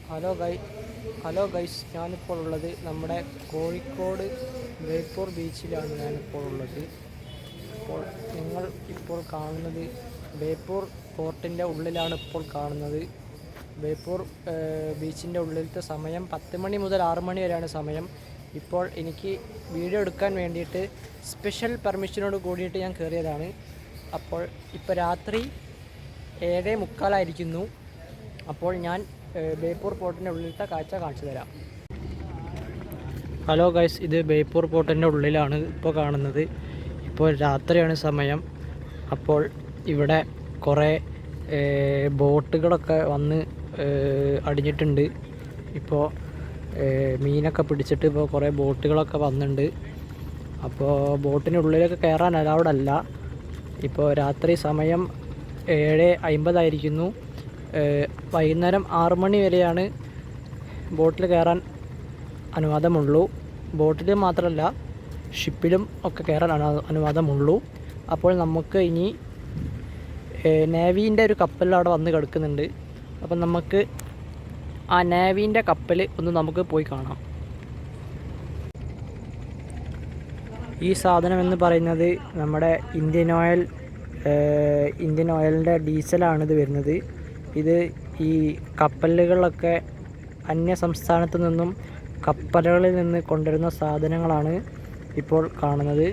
Hello guys, ഞാനിപ്പോൾ ഉള്ളത് നമ്മുടെ കോഴിക്കോട് ബേപ്പൂർ ബീച്ചിലാണ് ഞാനിപ്പോൾ ഉള്ളത്. അപ്പോൾ നിങ്ങൾ ഇപ്പോൾ കാണുന്നത് ബേപ്പൂർ പോർട്ടിൻ്റെ ഉള്ളിലാണ് ഇപ്പോൾ കാണുന്നത്. ബേപ്പൂർ ബീച്ചിൻ്റെ ഉള്ളിലത്തെ സമയം 10 മണി മുതൽ 6 മണി വരെയാണ് സമയം. ഇപ്പോൾ എനിക്ക് വീഡിയോ എടുക്കാൻ വേണ്ടിയിട്ട് സ്പെഷ്യൽ പെർമിഷനോട് കൂടിയിട്ട് ഞാൻ കയറിയതാണ്. അപ്പോൾ ഇപ്പോൾ രാത്രി 7:45 അപ്പോൾ ഞാൻ ബേപ്പൂർ പോർട്ടിൻ്റെ ഉള്ളിലത്തെ കാഴ്ച കാണിച്ചു തരാം. ഹലോ ഗൈസ്, ഇത് ബേപ്പൂർ പോർട്ടിൻ്റെ ഉള്ളിലാണ് ഇപ്പോൾ കാണുന്നത്. ഇപ്പോൾ രാത്രിയാണ് സമയം. അപ്പോൾ ഇവിടെ കുറേ ബോട്ടുകളൊക്കെ വന്ന് അടിഞ്ഞിട്ടുണ്ട്. ഇപ്പോൾ മീനൊക്കെ പിടിച്ചിട്ട് ഇപ്പോൾ കുറേ ബോട്ടുകളൊക്കെ വന്നിട്ടുണ്ട്. അപ്പോൾ ബോട്ടിനുള്ളിലൊക്കെ കയറാൻ അലൗഡ് അല്ല. ഇപ്പോൾ രാത്രി സമയം 7:50 വൈകുന്നേരം 6 മണി വരെയാണ് ബോട്ടിൽ കയറാൻ അനുവാദമുള്ളൂ. ബോട്ടിൽ മാത്രമല്ല, ഷിപ്പിലും ഒക്കെ കയറാൻ അനുവാദമുള്ളൂ. അപ്പോൾ നമുക്ക് ഇനി നേവീൻ്റെ ഒരു കപ്പൽ അവിടെ വന്ന് കിടക്കുന്നുണ്ട്. അപ്പം നമുക്ക് ആ നേവീൻ്റെ കപ്പൽ ഒന്ന് നമുക്ക് പോയി കാണാം. ഈ സാധനം എന്ന് പറയുന്നത് നമ്മുടെ ഇന്ത്യൻ ഓയിലിൻ്റെ ഡീസലാണിത് വരുന്നത്. ഇത് ഈ കപ്പലുകളൊക്കെ അന്യ സംസ്ഥാനത്തു നിന്നും കപ്പലുകളിൽ നിന്ന് കൊണ്ടുവരുന്ന സാധനങ്ങളാണ് ഇപ്പോൾ കാണുന്നത്.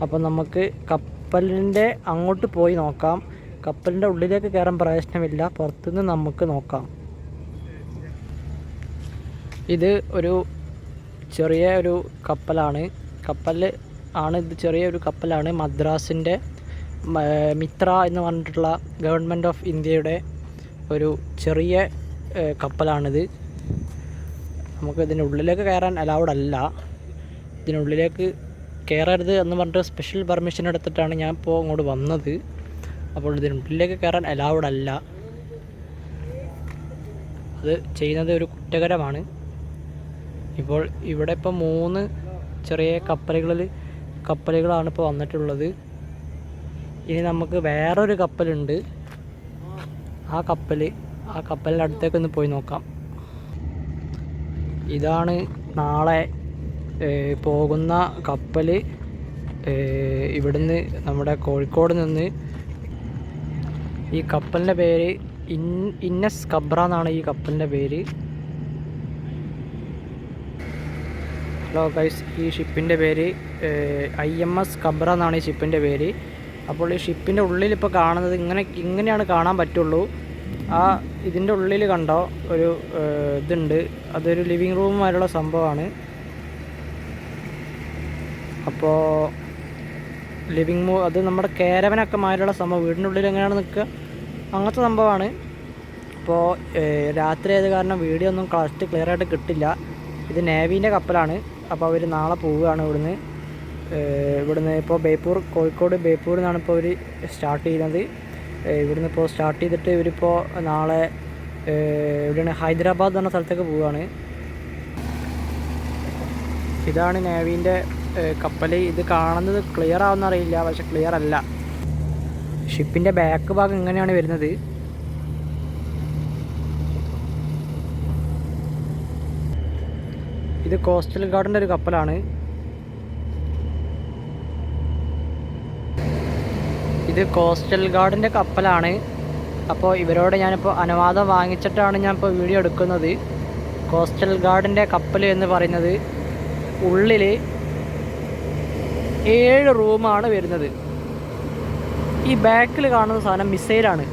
അപ്പോൾ നമുക്ക് കപ്പലിൻ്റെ അങ്ങോട്ട് പോയി നോക്കാം. കപ്പലിൻ്റെ ഉള്ളിലേക്ക് കയറാൻ പ്രവേശനമില്ല, പുറത്തുനിന്ന് നമുക്ക് നോക്കാം. ഇത് ഒരു ചെറിയ ഒരു കപ്പലാണ്. ഇത് ചെറിയൊരു കപ്പലാണ്. മദ്രാസിൻ്റെ മിത്ര എന്ന് പറഞ്ഞിട്ടുള്ള ഗവൺമെൻറ് ഓഫ് ഇന്ത്യയുടെ ഒരു ചെറിയ കപ്പലാണിത്. നമുക്ക് ഇതിൻ്റെ ഉള്ളിലേക്ക് കയറാൻ അലൗഡ് അല്ല. ഇതിനുള്ളിലേക്ക് കയറരുത് എന്ന് പറഞ്ഞിട്ട് സ്പെഷ്യൽ പെർമിഷൻ എടുത്തിട്ടാണ് ഞാൻ ഇപ്പോൾ ഇങ്ങോട്ട് വന്നത്. അപ്പോൾ ഇതിനുള്ളിലേക്ക് കയറാൻ അലൗഡ് അല്ല. അത് ചെയ്യുന്നത് ഒരു കുറ്റകരമാണ്. ഇപ്പോൾ ഇവിടെ ഇപ്പോൾ 3 ചെറിയ കപ്പലുകളാണ് ഇപ്പോൾ വന്നിട്ടുള്ളത്. ഇനി നമുക്ക് വേറൊരു കപ്പലുണ്ട്. ആ കപ്പലിൻ്റെ അടുത്തേക്ക് ഒന്ന് പോയി നോക്കാം. ഇതാണ് നാളെ പോകുന്ന കപ്പൽ. ഇവിടുന്ന് നമ്മുടെ കോഴിക്കോട് നിന്ന്. ഈ കപ്പലിൻ്റെ പേര് ഇന്നസ് കബ്ര എന്നാണ് ഈ കപ്പലിൻ്റെ പേര്. ഹലോ ഗൈസ്, ഈ ഷിപ്പിൻ്റെ പേര് IMS കബ്ര എന്നാണ് ഈ ഷിപ്പിൻ്റെ പേര്. അപ്പോൾ ഈ ഷിപ്പിൻ്റെ ഉള്ളിൽ ഇപ്പോൾ കാണുന്നത് ഇങ്ങനെയാണ് കാണാൻ പറ്റുള്ളൂ. ഇതിൻ്റെ ഉള്ളിൽ കണ്ടോ ഒരു ഇതുണ്ട്. അതൊരു ലിവിങ് റൂമുമായുള്ള സംഭവമാണ്. അപ്പോൾ അത് നമ്മുടെ കാരവനൊക്കെ മാതിരിയുള്ള സംഭവം, വീടിൻ്റെ ഉള്ളിൽ എങ്ങനെയാണ് നിൽക്കുക, അങ്ങനത്തെ സംഭവമാണ്. അപ്പോൾ രാത്രി ആയത് കാരണം വീഡിയോ ഒന്നും ക്ലിയർ ആയിട്ട് കിട്ടില്ല. ഇത് നേവീൻ്റെ കപ്പലാണ്. അപ്പോൾ അവർ നാളെ പോവുകയാണ് ഇവിടുന്ന് ഇപ്പോൾ കോഴിക്കോട് ബേപ്പൂരിൽ നിന്നാണ് ഇപ്പോൾ അവർ സ്റ്റാർട്ട് ചെയ്യുന്നത്. ഇവിടുന്ന് ഇപ്പോൾ സ്റ്റാർട്ട് ചെയ്തിട്ട് ഇവരിപ്പോൾ നാളെ എവിടെയാണ്, ഹൈദരാബാദ് എന്ന സ്ഥലത്തേക്ക് പോവുകയാണ്. ഇതാണ് നേവീൻ്റെ കപ്പൽ. ഇത് കാണുന്നത് ക്ലിയർ ആവുമെന്നറിയില്ല, പക്ഷെ ക്ലിയർ അല്ല. ഷിപ്പിൻ്റെ ബാക്ക് ഭാഗം ഇങ്ങനെയാണ് വരുന്നത്. ഇത് കോസ്റ്റൽ ഗാർഡിൻ്റെ ഒരു കപ്പലാണ്. അപ്പോൾ ഇവരോട് ഞാനിപ്പോൾ അനുവാദം വാങ്ങിച്ചിട്ടാണ് ഞാനിപ്പോൾ വീഡിയോ എടുക്കുന്നത്. കോസ്റ്റൽ ഗാർഡിൻ്റെ കപ്പൽ എന്ന് പറയുന്നത് ഉള്ളിൽ 7 റൂമാണ് വരുന്നത്. ഈ ബാക്കിൽ കാണുന്ന സാധനം മിസൈലാണ്.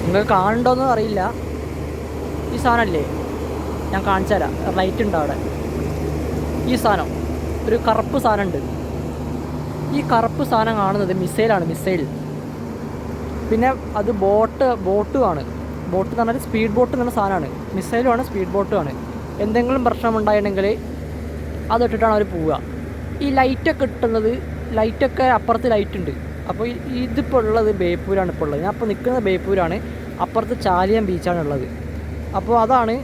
നിങ്ങൾക്ക് കാണുന്നുണ്ടോയെന്ന് അറിയില്ല. ഈ സാധനമല്ലേ, ഞാൻ കാണിച്ചു തരാം. ലൈറ്റ് ഉണ്ട് അവിടെ. ഈ സാധനം ഒരു കറുപ്പ് സാധനമുണ്ട്. ഈ കറുപ്പ് സാധനം കാണുന്നത് മിസൈലാണ്. പിന്നെ അത് ബോട്ടുമാണ്. ബോട്ട് എന്ന് പറഞ്ഞാൽ സ്പീഡ് ബോട്ട് എന്ന സാധനമാണ്. മിസൈലുമാണ്, സ്പീഡ് ബോട്ടുമാണ്. എന്തെങ്കിലും പ്രശ്നമുണ്ടായിട്ടുണ്ടെങ്കിൽ അതിട്ടിട്ടാണ് അവർ പോവുക. ഈ ലൈറ്റൊക്കെ അപ്പുറത്ത് ലൈറ്റ് ഉണ്ട്. അപ്പോൾ ഇതിപ്പോൾ ഉള്ളത് ബേപ്പൂരാണ്. ഞാൻ ഇപ്പോൾ നിൽക്കുന്നത് ബേപ്പൂരാണ്. അപ്പുറത്ത് ചാലിയം ബീച്ചാണുള്ളത്. അപ്പോൾ അതാണ്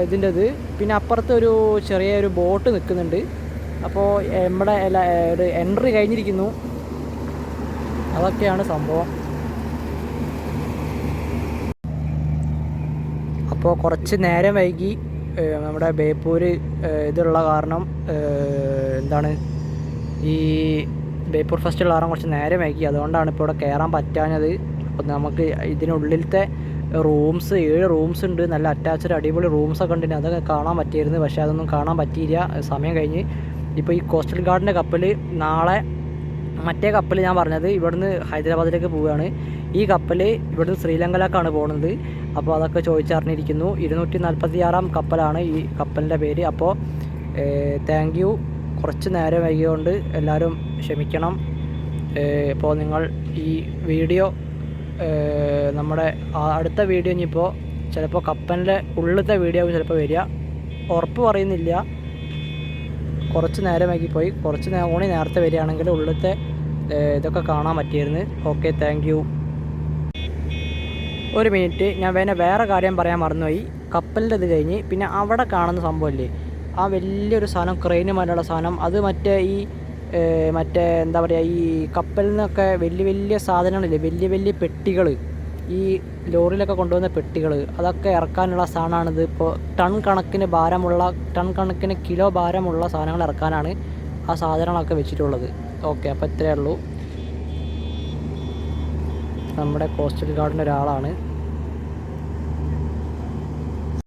ഇതിൻ്റെത്. പിന്നെ അപ്പുറത്ത് ഒരു ചെറിയൊരു ബോട്ട് നിൽക്കുന്നുണ്ട്. അപ്പോൾ നമ്മുടെ ഒരു എൻട്രി കഴിഞ്ഞിരിക്കുന്നു. അതൊക്കെയാണ് സംഭവം. അപ്പോൾ കുറച്ച് നേരം വൈകി നമ്മുടെ ബേപ്പൂർ ഇതുള്ള കാരണം എന്താണ് ഈ ബേപ്പൂർ ഫെസ്റ്റുള്ള കാരണം കുറച്ച് നേരം വൈകി, അതുകൊണ്ടാണ് ഇപ്പോൾ ഇവിടെ കയറാൻ പറ്റാഞ്ഞത്. അപ്പോൾ നമുക്ക് ഇതിനുള്ളിലത്തെ റൂംസ് 7 റൂംസ് ഉണ്ട്, നല്ല അറ്റാച്ച്ഡ് അടിപൊളി റൂംസൊക്കെ ഉണ്ട്. അതൊക്കെ കാണാൻ പറ്റിയിരുന്നു, പക്ഷേ അതൊന്നും കാണാൻ പറ്റിയില്ല, സമയം കഴിഞ്ഞ്. ഇപ്പോൾ ഈ കോസ്റ്റൽ ഗാർഡിൻ്റെ കപ്പൽ നാളെ, മറ്റേ കപ്പൽ ഞാൻ പറഞ്ഞത് ഇവിടുന്ന് ഹൈദരാബാദിലേക്ക് പോവുകയാണ്. ഈ കപ്പൽ ഇവിടുന്ന് ശ്രീലങ്കയിലേക്കാണ് പോകുന്നത്. അപ്പോൾ അതൊക്കെ ചോദിച്ചറിഞ്ഞിരിക്കുന്നു. 246-ാം കപ്പലാണ് ഈ കപ്പലിൻ്റെ പേര്. അപ്പോൾ താങ്ക് യു. കുറച്ച് നേരം വൈകിയതുകൊണ്ട് എല്ലാവരും ക്ഷമിക്കണം. ഇപ്പോൾ നിങ്ങൾ ഈ വീഡിയോ നമ്മുടെ അടുത്ത വീഡിയോ ഇനിയിപ്പോൾ ചിലപ്പോൾ കപ്പലിൻ്റെ ഉള്ളിലത്തെ വീഡിയോ ചിലപ്പോൾ വരിക, ഉറപ്പ് പറയുന്നില്ല. കുറച്ച് നേരം വൈകിപ്പോയി, കുറച്ച് കൂടി നേരത്തെ വരികയാണെങ്കിൽ ഉള്ളിലത്തെ ഇതൊക്കെ കാണാൻ പറ്റിയിരുന്നു. Okay, thank you. ഒരു മിനിറ്റ്, ഞാൻ വേറെ കാര്യം പറയാൻ മറന്നുപോയി. കപ്പലിൻ്റെ ഇത് കഴിഞ്ഞ് പിന്നെ അവിടെ കാണുന്ന സംഭവമില്ലേ, ആ വലിയൊരു സാധനം, ക്രെയിന് മേലുള്ള സാധനം, അത് മറ്റേ എന്താ പറയുക, ഈ കപ്പലിൽ നിന്നൊക്കെ വലിയ സാധനങ്ങളില്ലേ, വലിയ പെട്ടികൾ, ഈ ലോറിയിലൊക്കെ കൊണ്ടുവന്ന പെട്ടികൾ, അതൊക്കെ ഇറക്കാനുള്ള സാധനമാണിത്. ഇപ്പോൾ ടൺ കണക്കിന് കിലോ ഭാരമുള്ള സാധനങ്ങൾ ഇറക്കാനാണ് ആ സാധനങ്ങളൊക്കെ വെച്ചിട്ടുള്ളത്. ഓക്കെ, അപ്പോൾ ഇത്രയേ ഉള്ളൂ. നമ്മുടെ കോസ്റ്റൽ ഗാർഡിൻ്റെ ഒരാളാണ്.